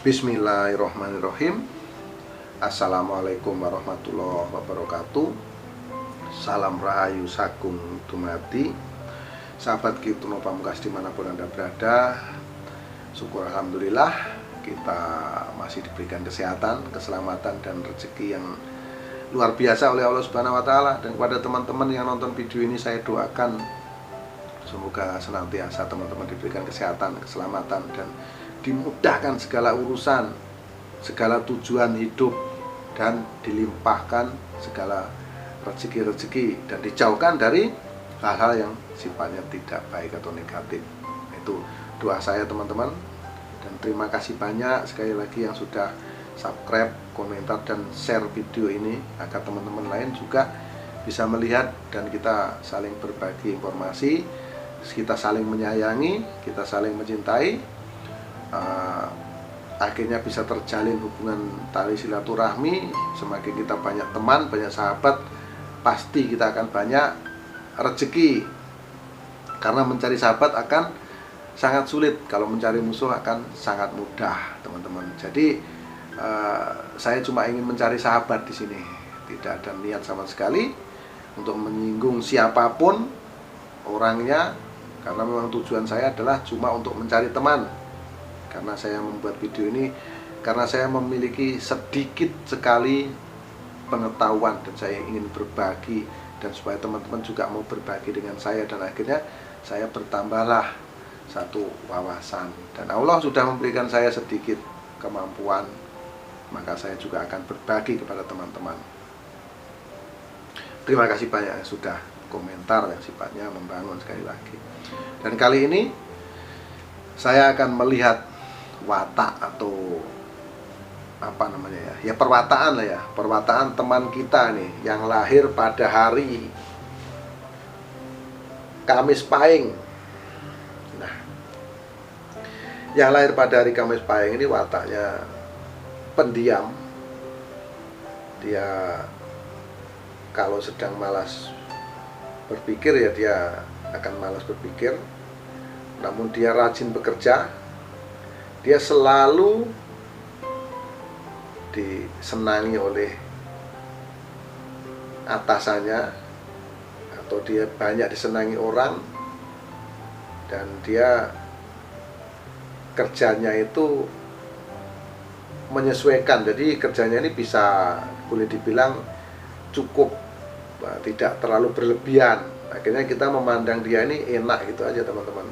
Bismillahirrahmanirrahim. Assalamualaikum warahmatullahi wabarakatuh. Salam rahayu sagung dumadi. Sahabat Gitu No Pamungkas dimanapun Anda berada, syukur alhamdulillah kita masih diberikan kesehatan, keselamatan, dan rezeki yang luar biasa oleh Allah Subhanahu wa Ta'ala. Dan kepada teman-teman yang nonton video ini, saya doakan semoga senantiasa teman-teman diberikan kesehatan, keselamatan, dan dimudahkan segala urusan, segala tujuan hidup, dan dilimpahkan segala rezeki-rezeki, dan dijauhkan dari hal-hal yang sifatnya tidak baik atau negatif. Itu doa saya teman-teman. Dan terima kasih banyak sekali lagi yang sudah subscribe, komentar, dan share video ini agar teman-teman lain juga bisa melihat dan kita saling berbagi informasi, kita saling menyayangi, kita saling mencintai. Akhirnya bisa terjalin hubungan tali silaturahmi. Semakin kita banyak teman, banyak sahabat, pasti kita akan banyak rezeki. Karena mencari sahabat akan sangat sulit, kalau mencari musuh akan sangat mudah, teman-teman. Jadi saya cuma ingin mencari sahabat di sini. Tidak ada niat sama sekali untuk menyinggung siapapun orangnya, karena memang tujuan saya adalah cuma untuk mencari teman. Karena saya membuat video ini karena saya memiliki sedikit sekali pengetahuan, dan saya ingin berbagi, dan supaya teman-teman juga mau berbagi dengan saya, dan akhirnya saya bertambahlah satu wawasan. Dan Allah sudah memberikan saya sedikit kemampuan, maka saya juga akan berbagi kepada teman-teman. Terima kasih banyak yang sudah komentar yang sifatnya membangun sekali lagi. Dan kali ini saya akan melihat watak atau apa namanya ya, perwataan lah ya, perwataan teman kita nih yang lahir pada hari Kamis Pahing. Nah, yang lahir pada hari Kamis Pahing ini wataknya pendiam. Dia kalau sedang malas berpikir ya dia akan malas berpikir. Namun dia rajin bekerja. Dia selalu disenangi oleh atasannya, atau dia banyak disenangi orang, dan dia kerjanya itu menyesuaikan. Jadi kerjanya ini bisa boleh dibilang cukup, tidak terlalu berlebihan. Akhirnya kita memandang dia ini enak gitu aja teman-teman.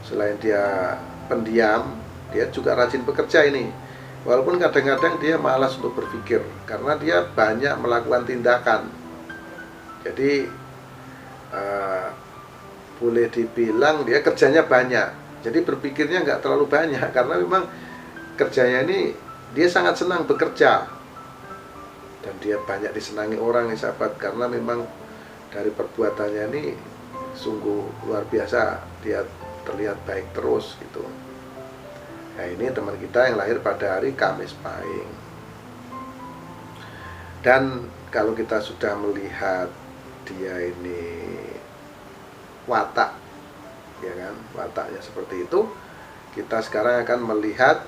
Selain dia pendiam, dia juga rajin bekerja ini. Walaupun kadang-kadang dia malas untuk berpikir, karena dia banyak melakukan tindakan. Jadi boleh dibilang dia kerjanya banyak, jadi berpikirnya nggak terlalu banyak. Karena memang kerjanya ini dia sangat senang bekerja, dan dia banyak disenangi orang nih sahabat, karena memang dari perbuatannya ini sungguh luar biasa. Dia terlihat baik terus gitu. Nah, ini teman kita yang lahir pada hari Kamis Pahing. Dan kalau kita sudah melihat dia ini watak, ya kan, wataknya seperti itu, kita sekarang akan melihat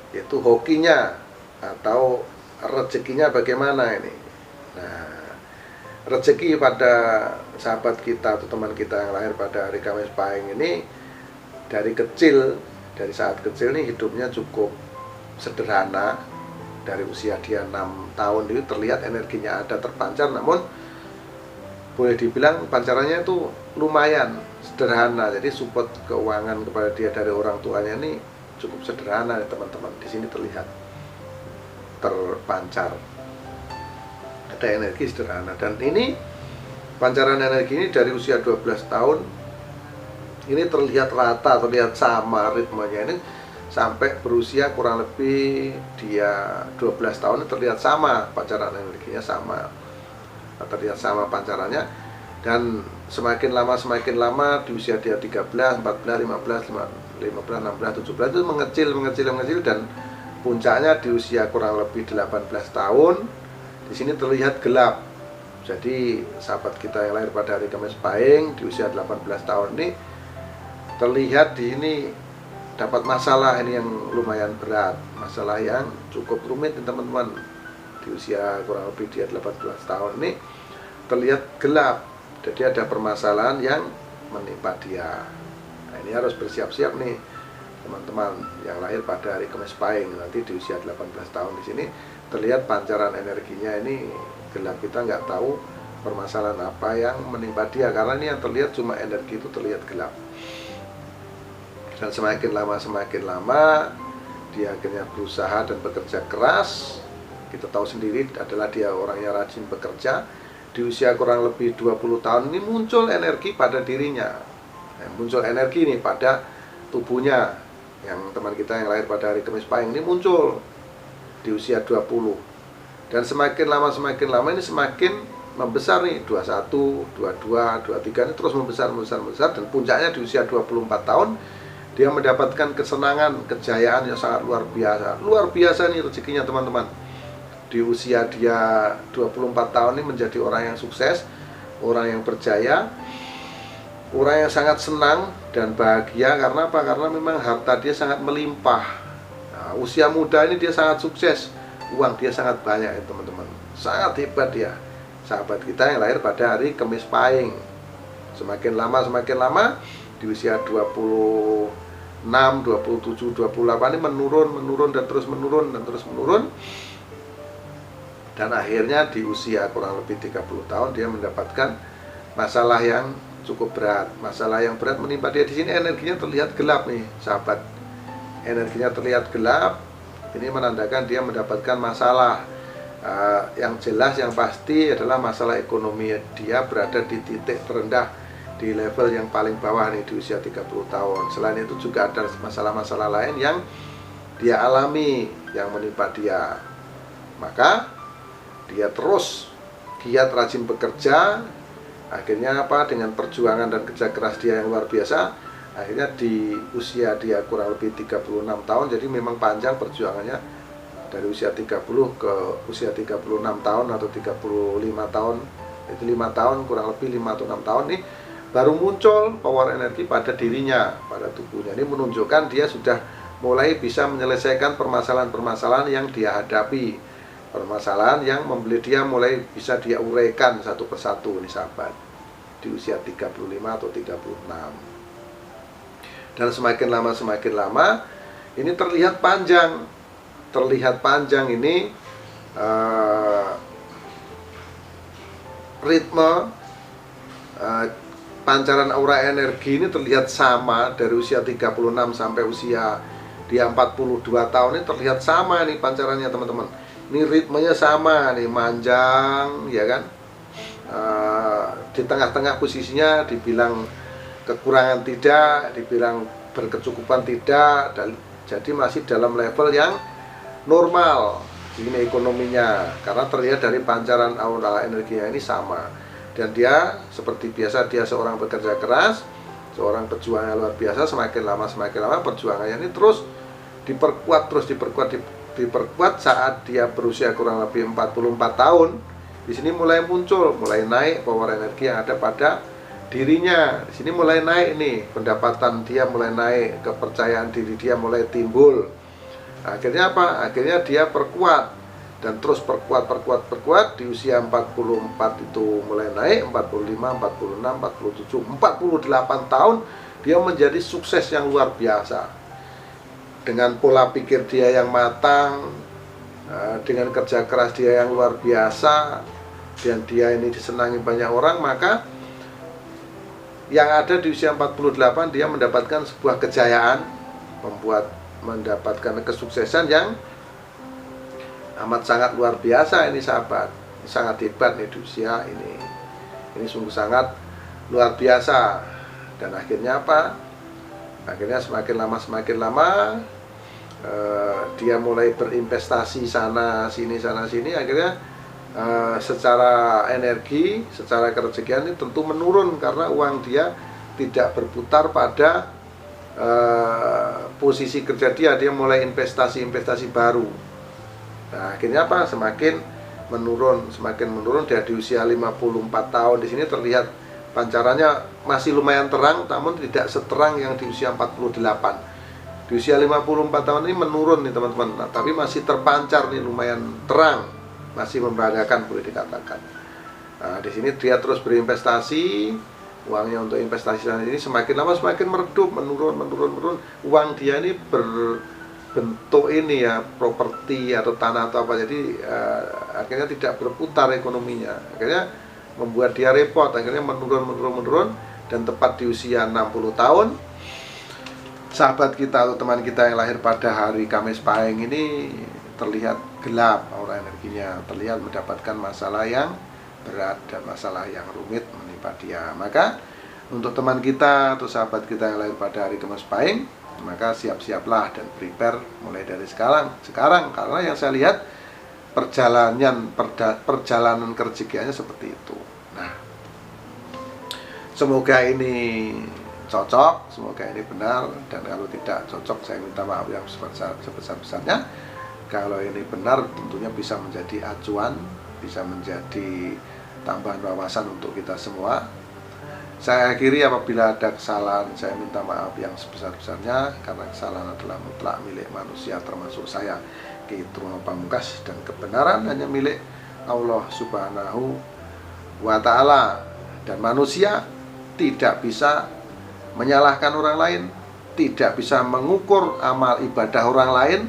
yaitu hokinya atau rezekinya bagaimana ini. Nah, rezeki pada sahabat kita atau teman kita yang lahir pada hari Kamis Pahing ini, dari kecil, dari saat kecil nih hidupnya cukup sederhana. Dari usia dia 6 tahun itu terlihat energinya ada terpancar, namun boleh dibilang pancarannya itu lumayan sederhana. Jadi support keuangan kepada dia dari orang tuanya ini cukup sederhana ya teman-teman. Di sini terlihat terpancar ada energi sederhana. Dan ini pancaran energi ini dari usia 12 tahun ini terlihat rata, terlihat sama ritmenya ini sampai berusia kurang lebih dia 12 tahun ini terlihat sama pancaran energinya, sama, terlihat sama pancarannya. Dan semakin lama di usia dia 13, 14, 15, 16, 17 itu mengecil, dan puncaknya di usia kurang lebih 18 tahun. Di sini terlihat gelap. Jadi sahabat kita yang lahir pada hari Kamis Pahing di usia 18 tahun ini terlihat di ini dapat masalah ini yang lumayan berat, masalah yang cukup rumit teman-teman. Di usia kurang lebih dia 18 tahun ini terlihat gelap, jadi ada permasalahan yang menimpa dia. Nah, ini harus bersiap-siap nih teman-teman yang lahir pada hari Kamis Pahing. Nanti di usia 18 tahun di sini terlihat pancaran energinya ini gelap, kita nggak tahu permasalahan apa yang menimpa dia, karena ini yang terlihat cuma energi itu terlihat gelap. Dan semakin lama dia akhirnya berusaha dan bekerja keras. Kita tahu sendiri adalah dia orangnya rajin bekerja. Di usia kurang lebih 20 tahun ini muncul energi pada dirinya, muncul energi nih pada tubuhnya. Yang teman kita yang lahir pada hari Kamis Pahing ini muncul di usia 20. Dan semakin lama ini semakin membesar nih, 21, 22, 23 ini terus membesar, dan puncaknya di usia 24 tahun dia mendapatkan kesenangan, kejayaan yang sangat luar biasa. Luar biasa nih rezekinya teman-teman. Di usia dia 24 tahun ini menjadi orang yang sukses, orang yang berjaya, orang yang sangat senang dan bahagia. Karena apa? Karena memang harta dia sangat melimpah. Nah, usia muda ini dia sangat sukses, uang dia sangat banyak ya teman-teman. Sangat hebat dia, sahabat kita yang lahir pada hari Kamis Pahing. Semakin lama di usia 26, 27, 28 ini menurun dan terus menurun. Dan akhirnya di usia kurang lebih 30 tahun dia mendapatkan masalah yang cukup berat. Masalah yang berat menimpa dia. Di sini energinya terlihat gelap nih, sahabat. Energinya terlihat gelap. Ini menandakan dia mendapatkan masalah. Yang jelas, yang pasti adalah masalah ekonomi. Dia berada di titik terendah, di level yang paling bawah nih di usia 30 tahun. Selain itu juga ada masalah-masalah lain yang dia alami, yang menimpa dia. Maka dia terus giat rajin bekerja. Akhirnya apa? Dengan perjuangan dan kerja keras dia yang luar biasa, akhirnya di usia dia kurang lebih 36 tahun. Jadi memang panjang perjuangannya, dari usia 30 ke usia 36 tahun atau 35 tahun. Itu 5 tahun, kurang lebih 5 atau 6 tahun nih baru muncul power energi pada dirinya, pada tubuhnya. Ini menunjukkan dia sudah mulai bisa menyelesaikan permasalahan-permasalahan yang dia hadapi, permasalahan yang membuat dia mulai bisa dia uraikan satu persatu nih sahabat, di usia 35 atau 36. Dan semakin lama ini terlihat panjang ini ritme pancaran aura energi ini terlihat sama dari usia 36 sampai usia dia 42 tahun. Ini terlihat sama nih pancarannya teman-teman. Ini ritmenya sama nih, manjang ya kan. Di tengah-tengah posisinya, dibilang kekurangan tidak, dibilang berkecukupan tidak, dan jadi masih dalam level yang normal ini ekonominya, karena terlihat dari pancaran aura energinya ini sama. Dan dia seperti biasa, dia seorang pekerja keras, seorang pejuang yang luar biasa. Semakin lama perjuangannya ini terus diperkuat saat dia berusia kurang lebih 44 tahun. Di sini mulai muncul, mulai naik power energi yang ada pada dirinya. Di sini mulai naik nih, pendapatan dia mulai naik, kepercayaan diri dia mulai timbul. Akhirnya apa? Akhirnya dia perkuat dan terus perkuat di usia 44 itu mulai naik, 45, 46, 47, 48 tahun dia menjadi sukses yang luar biasa. Dengan pola pikir dia yang matang, dengan kerja keras dia yang luar biasa, dan dia ini disenangi banyak orang, maka yang ada di usia 48 dia mendapatkan sebuah kejayaan, mendapatkan kesuksesan yang amat sangat luar biasa ini sahabat. Ini sangat hebat nih di usia ini. Ini sungguh sangat luar biasa. Dan akhirnya apa? Akhirnya semakin lama dia mulai berinvestasi sana sini. Akhirnya secara energi, secara kerezekian ini tentu menurun, karena uang dia tidak berputar pada posisi kerja dia mulai investasi baru. Nah, akhirnya apa? Semakin menurun dia di usia 54 tahun. Di sini terlihat pancarannya masih lumayan terang, namun tidak seterang yang di usia 48. Di usia 54 tahun ini menurun nih teman-teman. Nah, tapi masih terpancar nih, lumayan terang, masih membanggakan boleh dikatakan. Nah, di sini dia terus berinvestasi, uangnya untuk investasi ini semakin lama semakin meredup, menurun. Uang dia ini berbentuk ini ya, properti atau tanah atau apa, jadi akhirnya tidak berputar ekonominya, akhirnya membuat dia repot, akhirnya menurun, dan tepat di usia 60 tahun, sahabat kita atau teman kita yang lahir pada hari Kamis Pahing ini terlihat gelap aura energinya, terlihat mendapatkan masalah yang berat dan masalah yang rumit menimpa dia. Maka untuk teman kita atau sahabat kita yang lahir pada hari Kamis Pahing, maka siap-siaplah dan prepare mulai dari sekarang, karena yang saya lihat perjalanan kerezekiannya seperti itu. Nah, semoga ini cocok, semoga ini benar, dan kalau tidak cocok saya minta maaf yang sebesar-besarnya. Kalau ini benar tentunya bisa menjadi acuan, bisa menjadi tambahan wawasan untuk kita semua. Saya akhiri, apabila ada kesalahan saya minta maaf yang sebesar-besarnya, karena kesalahan adalah mutlak milik manusia termasuk saya, Ki Truno Pamungkas, dan kebenaran hanya milik Allah Subhanahu wa Ta'ala, dan manusia tidak bisa menyalahkan orang lain, tidak bisa mengukur amal ibadah orang lain,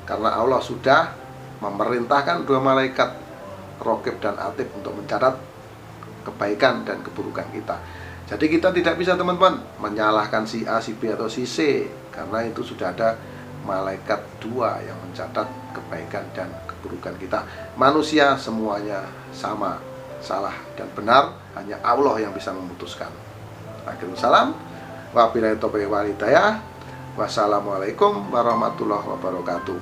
karena Allah sudah memerintahkan 2 malaikat Raqib dan Atid untuk mencatat kebaikan dan keburukan kita. Jadi kita tidak bisa teman-teman menyalahkan si A, si B, atau si C, karena itu sudah ada malaikat 2 yang mencatat kebaikan dan keburukan kita. Manusia semuanya sama, salah dan benar hanya Allah yang bisa memutuskan. Akhirul salam, wabillahi taufiq wal hidayah. Wassalamualaikum warahmatullahi wabarakatuh.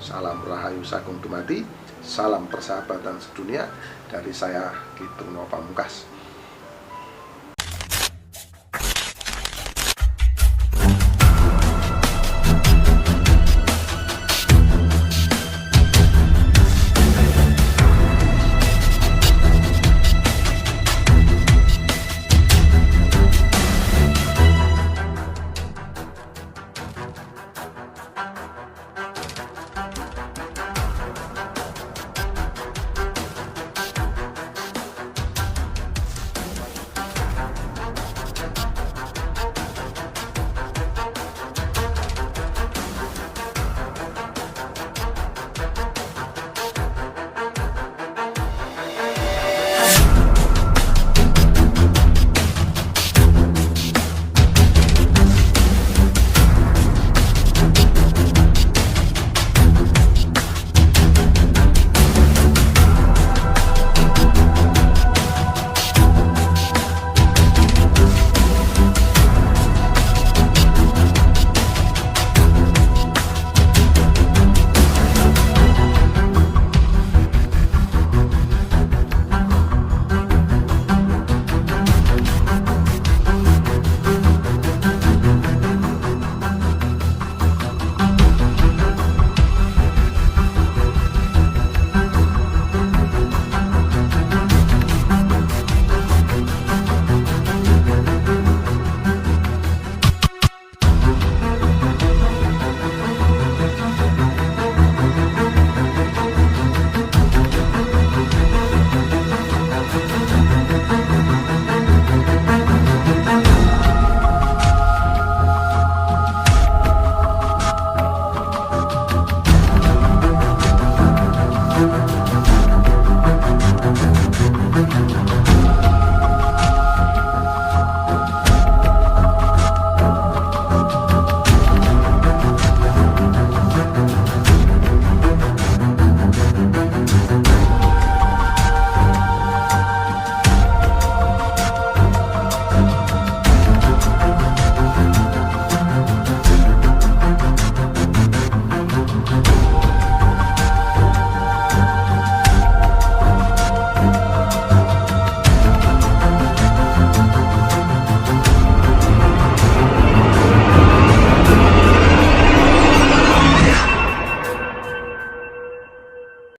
Salam rahayu sagung dumadi, salam persahabatan sedunia dari saya, Ki Truno Pamungkas.